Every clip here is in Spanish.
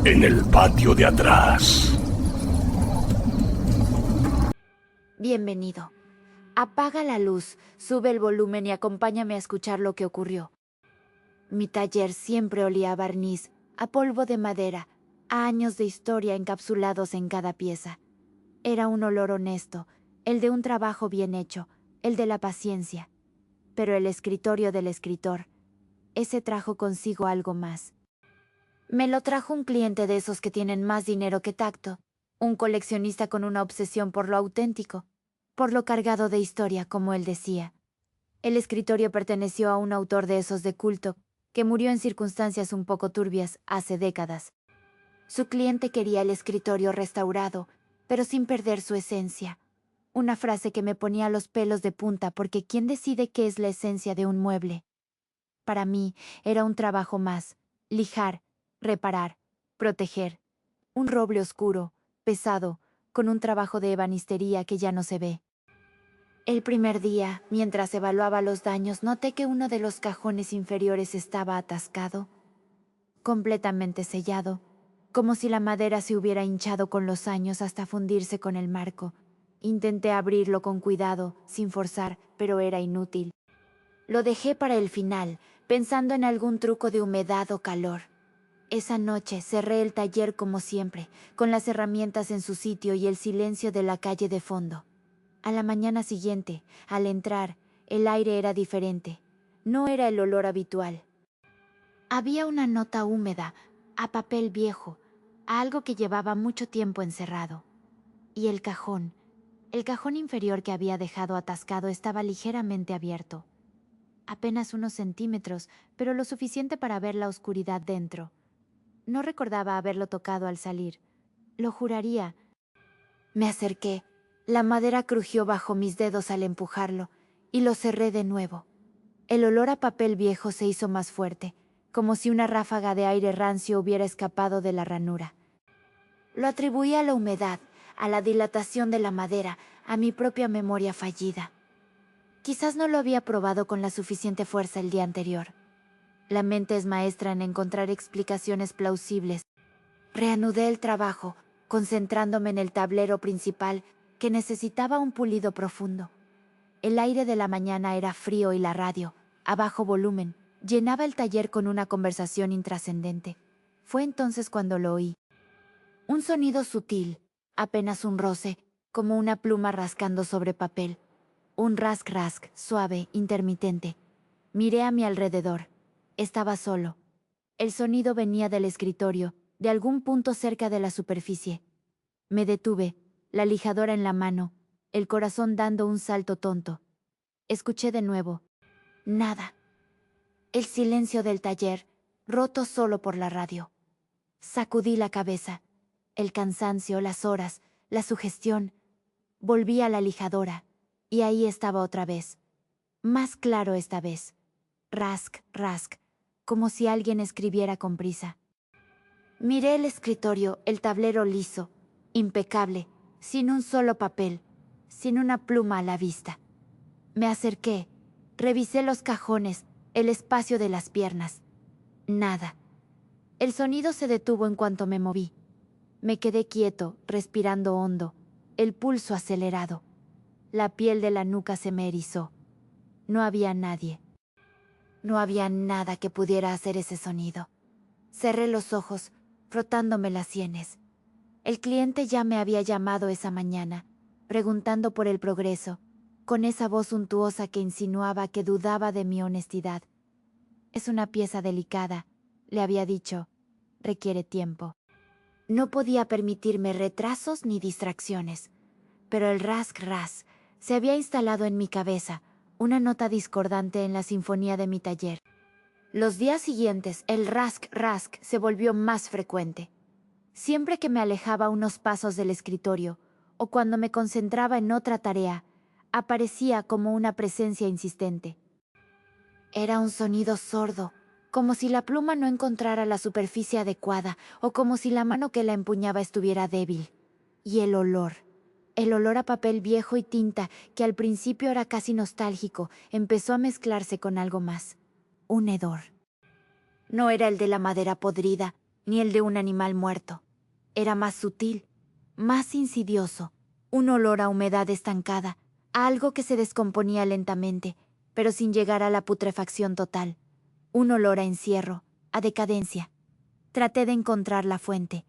En el patio de atrás. Bienvenido. Apaga la luz, sube el volumen y acompáñame a escuchar lo que ocurrió. Mi taller siempre olía a barniz, a polvo de madera, a años de historia encapsulados en cada pieza. Era un olor honesto, el de un trabajo bien hecho, el de la paciencia. Pero el escritorio del escritor, ese trajo consigo algo más. Me lo trajo un cliente de esos que tienen más dinero que tacto, un coleccionista con una obsesión por lo auténtico, por lo cargado de historia, como él decía. El escritorio perteneció a un autor de esos de culto, que murió en circunstancias un poco turbias hace décadas. Su cliente quería el escritorio restaurado, pero sin perder su esencia. Una frase que me ponía los pelos de punta porque ¿quién decide qué es la esencia de un mueble? Para mí era un trabajo más, lijar, reparar, proteger. Un roble oscuro, pesado, con un trabajo de ebanistería que ya no se ve. El primer día, mientras evaluaba los daños, noté que uno de los cajones inferiores estaba atascado, completamente sellado, como si la madera se hubiera hinchado con los años hasta fundirse con el marco. Intenté abrirlo con cuidado, sin forzar, pero era inútil. Lo dejé para el final, pensando en algún truco de humedad o calor. Esa noche cerré el taller como siempre, con las herramientas en su sitio y el silencio de la calle de fondo. A la mañana siguiente, al entrar, el aire era diferente. No era el olor habitual. Había una nota húmeda, a papel viejo, a algo que llevaba mucho tiempo encerrado. Y el cajón inferior que había dejado atascado estaba ligeramente abierto. Apenas unos centímetros, pero lo suficiente para ver la oscuridad dentro. No recordaba haberlo tocado al salir. Lo juraría. Me acerqué. La madera crujió bajo mis dedos al empujarlo, y lo cerré de nuevo. El olor a papel viejo se hizo más fuerte, como si una ráfaga de aire rancio hubiera escapado de la ranura. Lo atribuí a la humedad, a la dilatación de la madera, a mi propia memoria fallida. Quizás no lo había probado con la suficiente fuerza el día anterior. La mente es maestra en encontrar explicaciones plausibles. Reanudé el trabajo, concentrándome en el tablero principal, que necesitaba un pulido profundo. El aire de la mañana era frío y la radio, a bajo volumen, llenaba el taller con una conversación intrascendente. Fue entonces cuando lo oí. Un sonido sutil, apenas un roce, como una pluma rascando sobre papel. Un rask-rask, suave, intermitente. Miré a mi alrededor. Estaba solo. El sonido venía del escritorio, de algún punto cerca de la superficie. Me detuve, la lijadora en la mano, el corazón dando un salto tonto. Escuché de nuevo. Nada. El silencio del taller, roto solo por la radio. Sacudí la cabeza. El cansancio, las horas, la sugestión. Volví a la lijadora, y ahí estaba otra vez. Más claro esta vez. Rask, rask, como si alguien escribiera con prisa. Miré el escritorio, el tablero liso, impecable, sin un solo papel, sin una pluma a la vista. Me acerqué, revisé los cajones, el espacio de las piernas. Nada. El sonido se detuvo en cuanto me moví. Me quedé quieto, respirando hondo, el pulso acelerado. La piel de la nuca se me erizó. No había nadie. No había nada que pudiera hacer ese sonido. Cerré los ojos, frotándome las sienes. El cliente ya me había llamado esa mañana, preguntando por el progreso, con esa voz untuosa que insinuaba que dudaba de mi honestidad. Es una pieza delicada, le había dicho. Requiere tiempo. No podía permitirme retrasos ni distracciones, pero el rask-ras se había instalado en mi cabeza, una nota discordante en la sinfonía de mi taller. Los días siguientes, el rask-rask se volvió más frecuente. Siempre que me alejaba unos pasos del escritorio, o cuando me concentraba en otra tarea, aparecía como una presencia insistente. Era un sonido sordo, como si la pluma no encontrara la superficie adecuada, o como si la mano que la empuñaba estuviera débil. Y el olor a papel viejo y tinta, que al principio era casi nostálgico, empezó a mezclarse con algo más. Un hedor. No era el de la madera podrida, ni el de un animal muerto. Era más sutil, más insidioso, un olor a humedad estancada, a algo que se descomponía lentamente, pero sin llegar a la putrefacción total. Un olor a encierro, a decadencia. Traté de encontrar la fuente.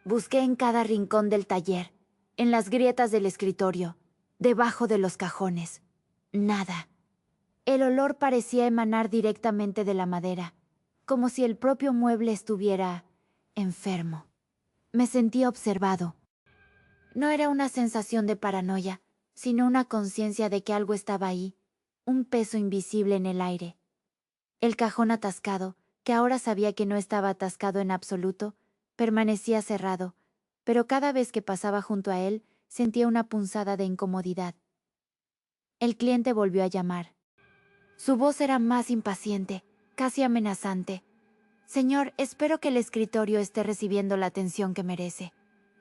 Busqué en cada rincón del taller, en las grietas del escritorio, debajo de los cajones. Nada. El olor parecía emanar directamente de la madera, como si el propio mueble estuviera enfermo. Me sentí observado. No era una sensación de paranoia, sino una conciencia de que algo estaba ahí, un peso invisible en el aire. El cajón atascado, que ahora sabía que no estaba atascado en absoluto, permanecía cerrado, pero cada vez que pasaba junto a él sentía una punzada de incomodidad. El cliente volvió a llamar. Su voz era más impaciente, casi amenazante. Señor, espero que el escritorio esté recibiendo la atención que merece.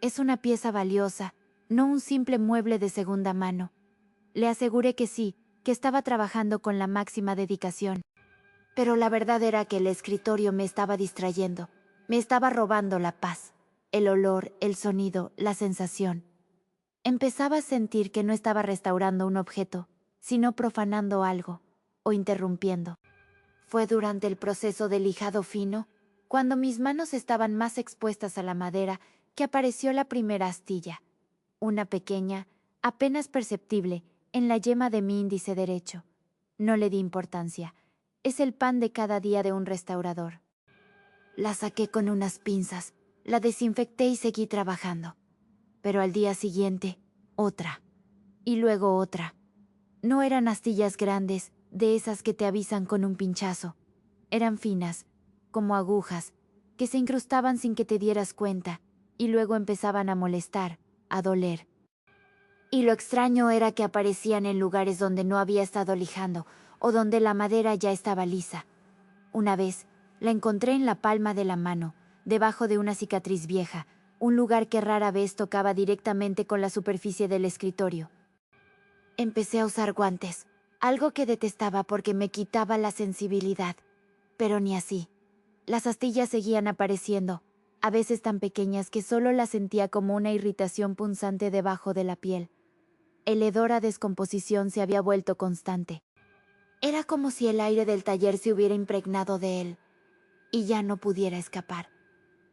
Es una pieza valiosa, no un simple mueble de segunda mano. Le aseguré que sí, que estaba trabajando con la máxima dedicación. Pero la verdad era que el escritorio me estaba distrayendo, me estaba robando la paz, el olor, el sonido, la sensación. Empezaba a sentir que no estaba restaurando un objeto, sino profanando algo, o interrumpiendo. Fue durante el proceso de lijado fino, cuando mis manos estaban más expuestas a la madera, que apareció la primera astilla, una pequeña, apenas perceptible, en la yema de mi índice derecho. No le di importancia. Es el pan de cada día de un restaurador. La saqué con unas pinzas, la desinfecté y seguí trabajando. Pero al día siguiente, otra. Y luego otra. No eran astillas grandes, de esas que te avisan con un pinchazo. Eran finas, como agujas, que se incrustaban sin que te dieras cuenta, y luego empezaban a molestar, a doler. Y lo extraño era que aparecían en lugares donde no había estado lijando, o donde la madera ya estaba lisa. Una vez, la encontré en la palma de la mano, debajo de una cicatriz vieja, un lugar que rara vez tocaba directamente con la superficie del escritorio. Empecé a usar guantes, algo que detestaba porque me quitaba la sensibilidad. Pero ni así. Las astillas seguían apareciendo, a veces tan pequeñas que solo las sentía como una irritación punzante debajo de la piel. El hedor a descomposición se había vuelto constante. Era como si el aire del taller se hubiera impregnado de él, y ya no pudiera escapar.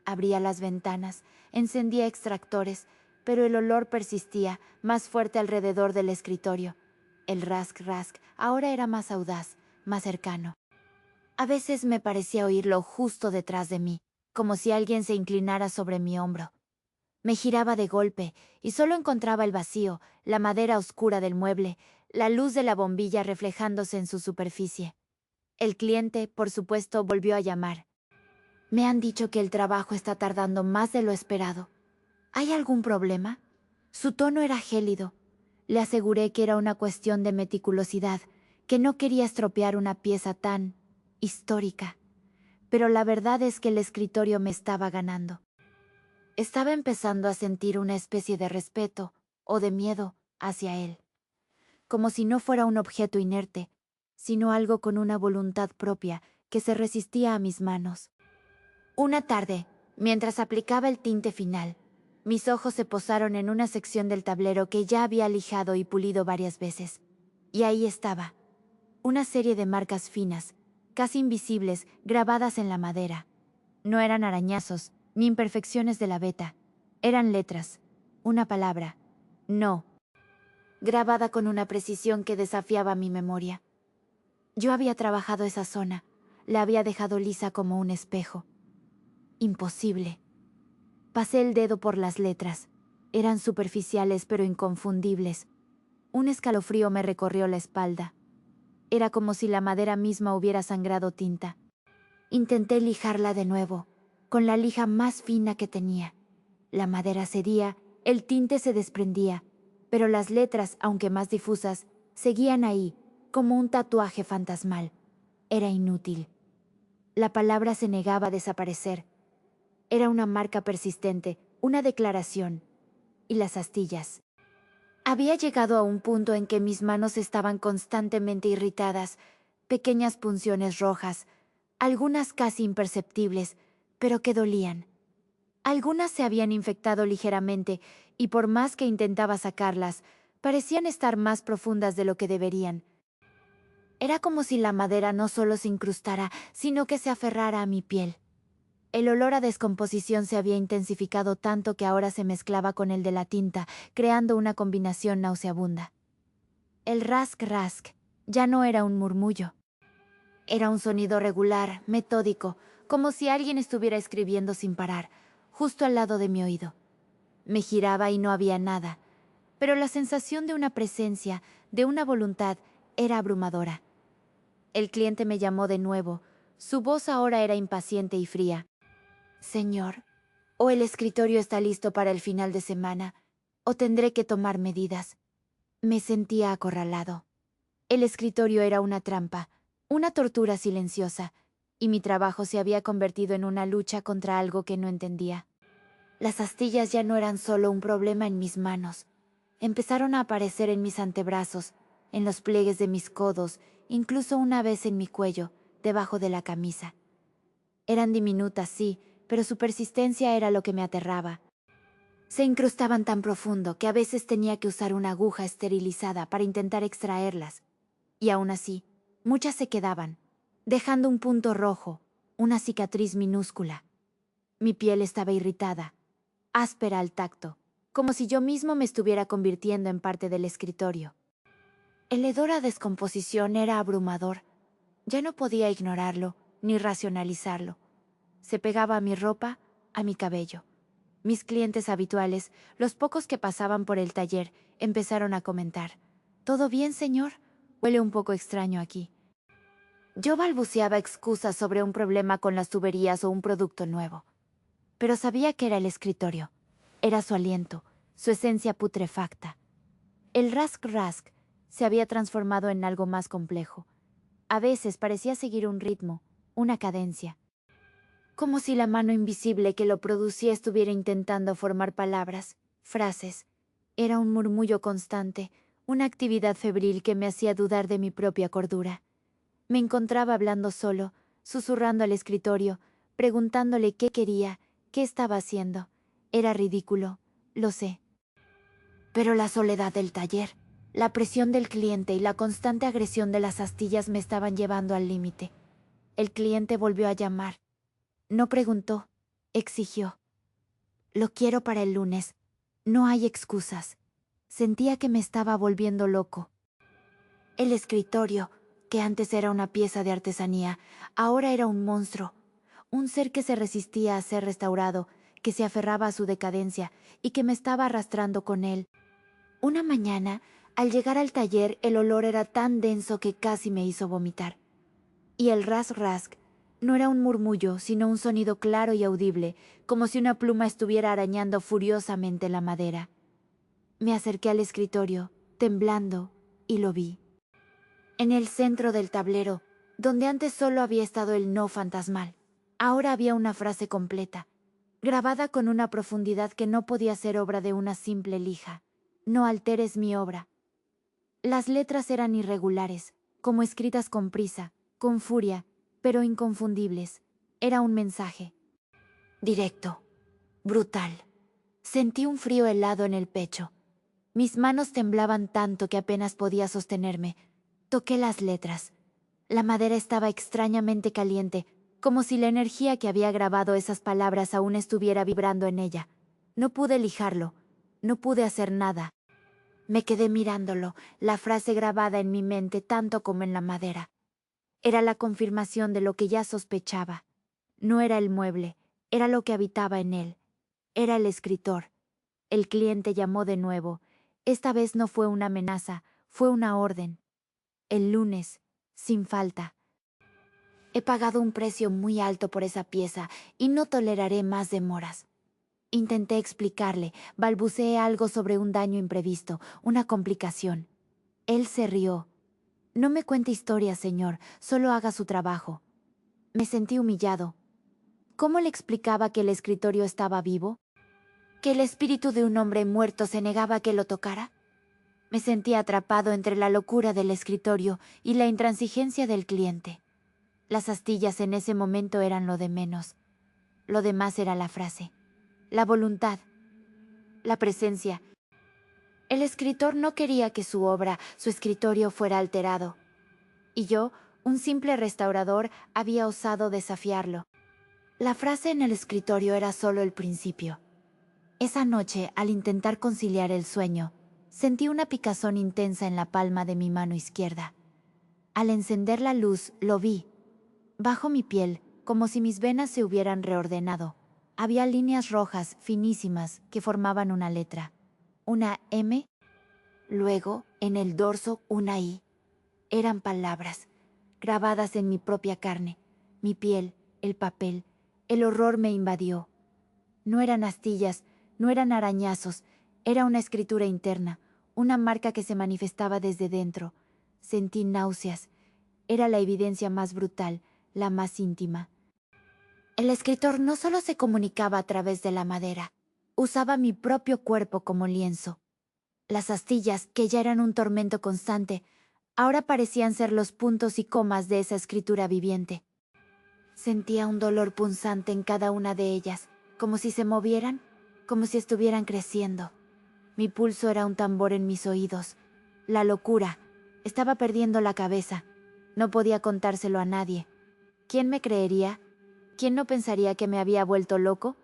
Abría las ventanas, encendía extractores, pero el olor persistía, más fuerte alrededor del escritorio. El rask-rask ahora era más audaz, más cercano. A veces me parecía oírlo justo detrás de mí, como si alguien se inclinara sobre mi hombro. Me giraba de golpe, y solo encontraba el vacío, la madera oscura del mueble, la luz de la bombilla reflejándose en su superficie. El cliente, por supuesto, volvió a llamar. Me han dicho que el trabajo está tardando más de lo esperado. ¿Hay algún problema? Su tono era gélido. Le aseguré que era una cuestión de meticulosidad, que no quería estropear una pieza tan histórica. Pero la verdad es que el escritorio me estaba ganando. Estaba empezando a sentir una especie de respeto, o de miedo, hacia él. Como si no fuera un objeto inerte, sino algo con una voluntad propia que se resistía a mis manos. Una tarde, mientras aplicaba el tinte final, mis ojos se posaron en una sección del tablero que ya había lijado y pulido varias veces. Y ahí estaba, una serie de marcas finas, casi invisibles, grabadas en la madera. No eran arañazos, ni imperfecciones de la veta. Eran letras, una palabra, no, grabada con una precisión que desafiaba mi memoria. Yo había trabajado esa zona, la había dejado lisa como un espejo. Imposible. Pasé el dedo por las letras. Eran superficiales pero inconfundibles. Un escalofrío me recorrió la espalda. Era como si la madera misma hubiera sangrado tinta. Intenté lijarla de nuevo, con la lija más fina que tenía. La madera cedía, el tinte se desprendía, pero las letras, aunque más difusas, seguían ahí, como un tatuaje fantasmal. Era inútil. La palabra se negaba a desaparecer. Era una marca persistente, una declaración. Y las astillas. Había llegado a un punto en que mis manos estaban constantemente irritadas, pequeñas punciones rojas, algunas casi imperceptibles, pero que dolían. Algunas se habían infectado ligeramente y por más que intentaba sacarlas, parecían estar más profundas de lo que deberían. Era como si la madera no solo se incrustara, sino que se aferrara a mi piel. El olor a descomposición se había intensificado tanto que ahora se mezclaba con el de la tinta, creando una combinación nauseabunda. El rask-rask ya no era un murmullo. Era un sonido regular, metódico, como si alguien estuviera escribiendo sin parar, justo al lado de mi oído. Me giraba y no había nada, pero la sensación de una presencia, de una voluntad, era abrumadora. El cliente me llamó de nuevo. Su voz ahora era impaciente y fría. Señor, o el escritorio está listo para el final de semana, o tendré que tomar medidas. Me sentía acorralado. El escritorio era una trampa, una tortura silenciosa, y mi trabajo se había convertido en una lucha contra algo que no entendía. Las astillas ya no eran solo un problema en mis manos. Empezaron a aparecer en mis antebrazos, en los pliegues de mis codos, incluso una vez en mi cuello, debajo de la camisa. Eran diminutas, sí, pero su persistencia era lo que me aterraba. Se incrustaban tan profundo que a veces tenía que usar una aguja esterilizada para intentar extraerlas. Y aún así, muchas se quedaban, dejando un punto rojo, una cicatriz minúscula. Mi piel estaba irritada, áspera al tacto, como si yo mismo me estuviera convirtiendo en parte del escritorio. El hedor a descomposición era abrumador. Ya no podía ignorarlo, ni racionalizarlo. Se pegaba a mi ropa, a mi cabello. Mis clientes habituales, los pocos que pasaban por el taller, empezaron a comentar. ¿Todo bien, señor? Huele un poco extraño aquí. Yo balbuceaba excusas sobre un problema con las tuberías o un producto nuevo. Pero sabía que era el escritorio. Era su aliento, su esencia putrefacta. El rask-rask se había transformado en algo más complejo. A veces parecía seguir un ritmo, una cadencia. Como si la mano invisible que lo producía estuviera intentando formar palabras, frases. Era un murmullo constante, una actividad febril que me hacía dudar de mi propia cordura. Me encontraba hablando solo, susurrando al escritorio, preguntándole qué quería, qué estaba haciendo. Era ridículo, lo sé. Pero la soledad del taller, la presión del cliente y la constante agresión de las astillas me estaban llevando al límite. El cliente volvió a llamar. No preguntó, exigió. Lo quiero para el lunes. No hay excusas. Sentía que me estaba volviendo loco. El escritorio, que antes era una pieza de artesanía, ahora era un monstruo. Un ser que se resistía a ser restaurado, que se aferraba a su decadencia y que me estaba arrastrando con él. Una mañana, al llegar al taller, el olor era tan denso que casi me hizo vomitar. Y el rask-rask no era un murmullo, sino un sonido claro y audible, como si una pluma estuviera arañando furiosamente la madera. Me acerqué al escritorio, temblando, y lo vi. En el centro del tablero, donde antes solo había estado el no fantasmal, ahora había una frase completa, grabada con una profundidad que no podía ser obra de una simple lija. No alteres mi obra. Las letras eran irregulares, como escritas con prisa, con furia, pero inconfundibles. Era un mensaje. Directo, brutal. Sentí un frío helado en el pecho. Mis manos temblaban tanto que apenas podía sostenerme. Toqué las letras. La madera estaba extrañamente caliente, como si la energía que había grabado esas palabras aún estuviera vibrando en ella. No pude lijarlo. No pude hacer nada. Me quedé mirándolo, la frase grabada en mi mente tanto como en la madera. Era la confirmación de lo que ya sospechaba. No era el mueble, era lo que habitaba en él. Era el escritor. El cliente llamó de nuevo. Esta vez no fue una amenaza, fue una orden. El lunes, sin falta. He pagado un precio muy alto por esa pieza y no toleraré más demoras. Intenté explicarle, balbuceé algo sobre un daño imprevisto, una complicación. Él se rió. No me cuente historias, señor, solo haga su trabajo. Me sentí humillado. ¿Cómo le explicaba que el escritorio estaba vivo? ¿Que el espíritu de un hombre muerto se negaba a que lo tocara? Me sentí atrapado entre la locura del escritorio y la intransigencia del cliente. Las astillas en ese momento eran lo de menos. Lo demás era la frase, la voluntad, la presencia. El escritor no quería que su obra, su escritorio fuera alterado. Y yo, un simple restaurador, había osado desafiarlo. La frase en el escritorio era solo el principio. Esa noche, al intentar conciliar el sueño, sentí una picazón intensa en la palma de mi mano izquierda. Al encender la luz, lo vi. Bajo mi piel, como si mis venas se hubieran reordenado, había líneas rojas finísimas que formaban una letra. Una M, luego, en el dorso, una I. Eran palabras, grabadas en mi propia carne, mi piel, el papel. El horror me invadió. No eran astillas, no eran arañazos, era una escritura interna, una marca que se manifestaba desde dentro. Sentí náuseas. Era la evidencia más brutal, la más íntima. El escritor no solo se comunicaba a través de la madera, usaba mi propio cuerpo como lienzo. Las astillas, que ya eran un tormento constante, ahora parecían ser los puntos y comas de esa escritura viviente. Sentía un dolor punzante en cada una de ellas, como si se movieran, como si estuvieran creciendo. Mi pulso era un tambor en mis oídos. La locura. Estaba perdiendo la cabeza. No podía contárselo a nadie. ¿Quién me creería? ¿Quién no pensaría que me había vuelto loco?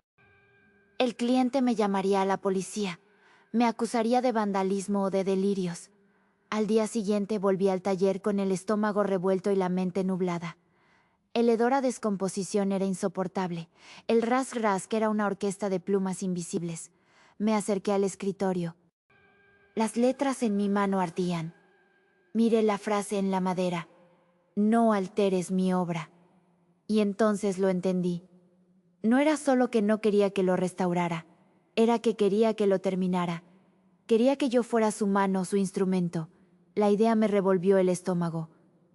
El cliente me llamaría a la policía. Me acusaría de vandalismo o de delirios. Al día siguiente volví al taller con el estómago revuelto y la mente nublada. El hedor a descomposición era insoportable. El ras-ras era una orquesta de plumas invisibles. Me acerqué al escritorio. Las letras en mi mano ardían. Miré la frase en la madera. No alteres mi obra. Y entonces lo entendí. No era solo que no quería que lo restaurara, era que quería que lo terminara. Quería que yo fuera su mano, su instrumento. La idea me revolvió el estómago.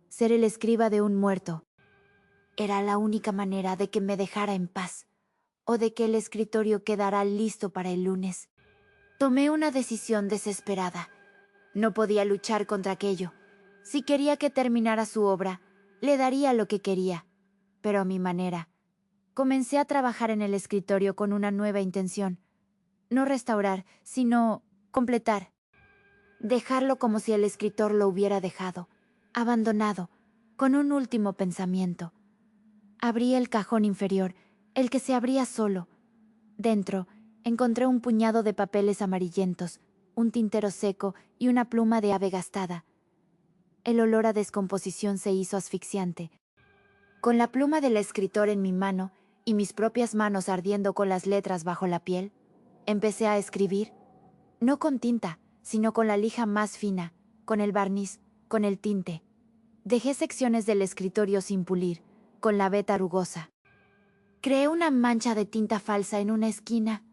Ser el escriba de un muerto. Era la única manera de que me dejara en paz, o de que el escritorio quedara listo para el lunes. Tomé una decisión desesperada. No podía luchar contra aquello. Si quería que terminara su obra, le daría lo que quería, pero a mi manera. Comencé a trabajar en el escritorio con una nueva intención. No restaurar, sino completar. Dejarlo como si el escritor lo hubiera dejado, abandonado, con un último pensamiento. Abrí el cajón inferior, el que se abría solo. Dentro, encontré un puñado de papeles amarillentos, un tintero seco y una pluma de ave gastada. El olor a descomposición se hizo asfixiante. Con la pluma del escritor en mi mano y mis propias manos ardiendo con las letras bajo la piel, empecé a escribir, no con tinta, sino con la lija más fina, con el barniz, con el tinte. Dejé secciones del escritorio sin pulir, con la veta rugosa. Creé una mancha de tinta falsa en una esquina,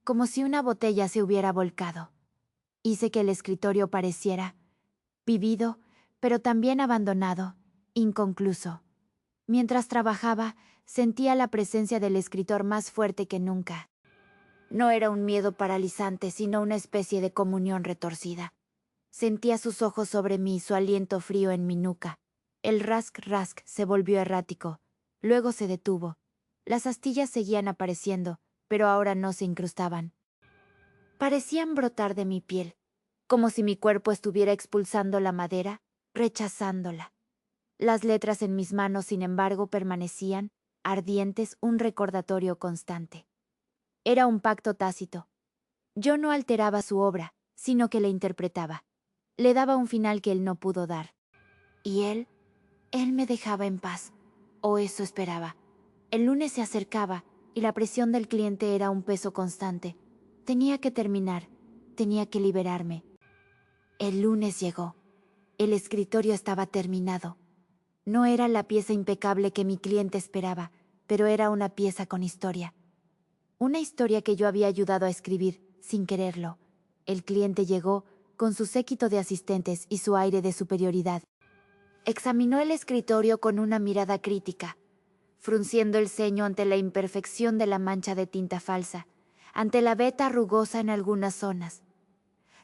como si una botella se hubiera volcado. Hice que el escritorio pareciera vivido, pero también abandonado, inconcluso. Mientras trabajaba, sentía la presencia del escritor más fuerte que nunca. No era un miedo paralizante, sino una especie de comunión retorcida. Sentía sus ojos sobre mí, su aliento frío en mi nuca. El rask-rask se volvió errático. Luego se detuvo. Las astillas seguían apareciendo, pero ahora no se incrustaban. Parecían brotar de mi piel, como si mi cuerpo estuviera expulsando la madera, rechazándola. Las letras en mis manos, sin embargo, permanecían, ardientes, un recordatorio constante. Era un pacto tácito. Yo no alteraba su obra, sino que la interpretaba. Le daba un final que él no pudo dar. Y él me dejaba en paz, o eso esperaba. El lunes se acercaba, y la presión del cliente era un peso constante. Tenía que terminar, tenía que liberarme. El lunes llegó. El escritorio estaba terminado. No era la pieza impecable que mi cliente esperaba, pero era una pieza con historia. Una historia que yo había ayudado a escribir, sin quererlo. El cliente llegó, con su séquito de asistentes y su aire de superioridad. Examinó el escritorio con una mirada crítica, frunciendo el ceño ante la imperfección de la mancha de tinta falsa, ante la veta rugosa en algunas zonas.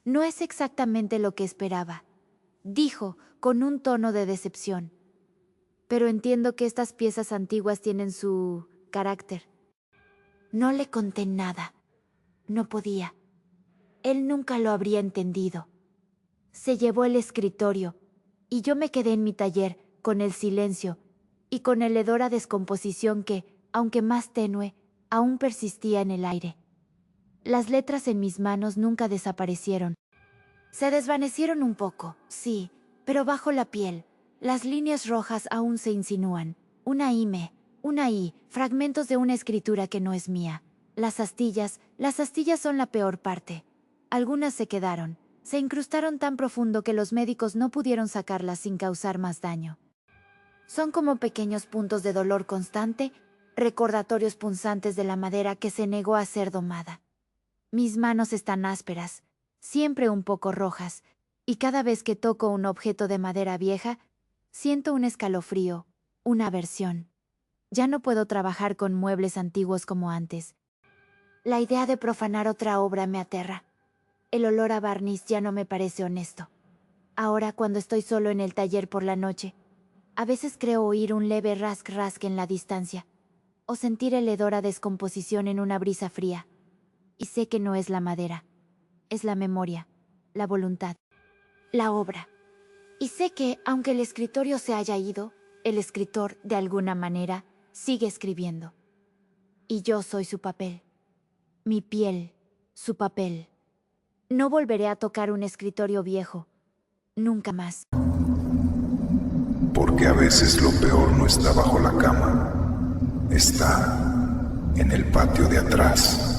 No es exactamente lo que esperaba, dijo con un tono de decepción. Pero entiendo que estas piezas antiguas tienen su carácter. No le conté nada. No podía. Él nunca lo habría entendido. Se llevó el escritorio, y yo me quedé en mi taller, con el silencio, y con el hedor a descomposición que, aunque más tenue, aún persistía en el aire. Las letras en mis manos nunca desaparecieron. Se desvanecieron un poco, sí, pero bajo la piel, las líneas rojas aún se insinúan. Una una I, fragmentos de una escritura que no es mía. Las astillas son la peor parte. Algunas se quedaron, se incrustaron tan profundo que los médicos no pudieron sacarlas sin causar más daño. Son como pequeños puntos de dolor constante, recordatorios punzantes de la madera que se negó a ser domada. Mis manos están ásperas, siempre un poco rojas, y cada vez que toco un objeto de madera vieja, siento un escalofrío, una aversión. Ya no puedo trabajar con muebles antiguos como antes. La idea de profanar otra obra me aterra. El olor a barniz ya no me parece honesto. Ahora, cuando estoy solo en el taller por la noche, a veces creo oír un leve rasc-rasc en la distancia, o sentir el hedor a descomposición en una brisa fría. Y sé que no es la madera, es la memoria, la voluntad, la obra. Y sé que, aunque el escritorio se haya ido, el escritor, de alguna manera, sigue escribiendo. Y yo soy su papel. Mi piel, su papel. No volveré a tocar un escritorio viejo. Nunca más. Porque a veces lo peor no está bajo la cama. Está en el patio de atrás.